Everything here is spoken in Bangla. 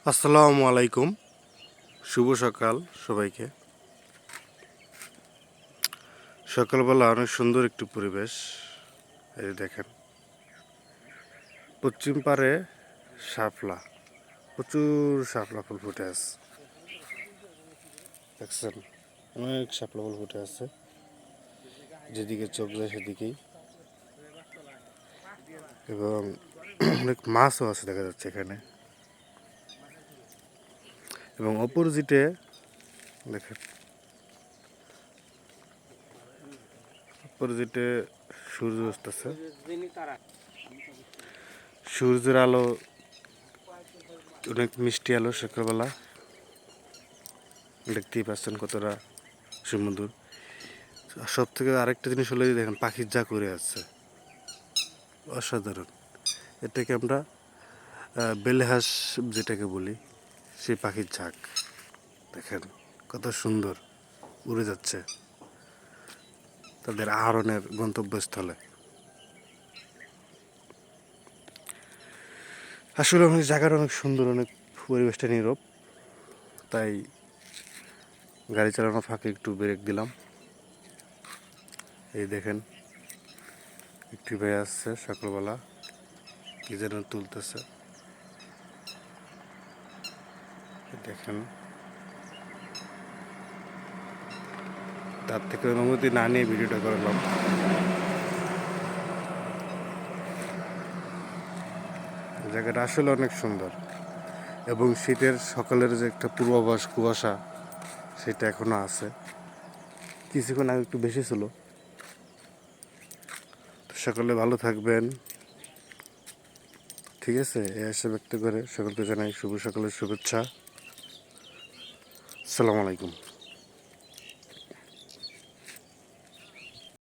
আসসালামু আলাইকুম, শুভ সকাল সবাইকে। সকালবেলা অনেক সুন্দর একটি পরিবেশ। এই দেখেন, পশ্চিম পারে শাপলা, প্রচুর শাপলা ফুল ফুটে আছে। দেখছেন, অনেক শাপলা ফুল ফুটে আছে, যেদিকে চোখ যায় সেদিকেই। এবং অনেক মাছও আছে দেখা যাচ্ছে এখানে। এবং অপোজিটে দেখেন, অপোজিটে সূর্য উঠতেছে। সূর্যের আলো অনেক মিষ্টি আলো, সকালবেলা দেখতেই পাচ্ছেন কতটা সুমধুর। সব থেকে আরেকটা জিনিস হলো, দেখেন পাখির যা করে আছে, অসাধারণ। এটাকে আমরা বেলেহাঁস যেটাকে বলি, সেই পাখির ঝাঁক দেখেন কত সুন্দর উড়ে যাচ্ছে তাদের আহরণের গন্তব্যস্থলে। আসলে অনেক জায়গাটা অনেক সুন্দর, অনেক পরিবেশটা নীরব, তাই গাড়ি চালানোর ফাঁকে একটু ব্রেক দিলাম। এই দেখেন, একটি ভাই আসছে সকালবেলা, কি যেন তুলতেছে। দেখেন, তার থেকে অনুমতি না নিয়ে ভিডিওটা করলাম। জায়গাটা আসলে অনেক সুন্দর, এবং শীতের সকালের যে একটা পূর্বাভাস, কুয়াশা, সেটা এখনো আছে। কিছুক্ষণ আগে একটু বেশি ছিল। তো সকলে ভালো থাকবেন, ঠিক আছে? এই আশা ব্যক্ত করে সকলকে জানাই শুভ সকালের শুভেচ্ছা। আসসালামু আলাইকুম।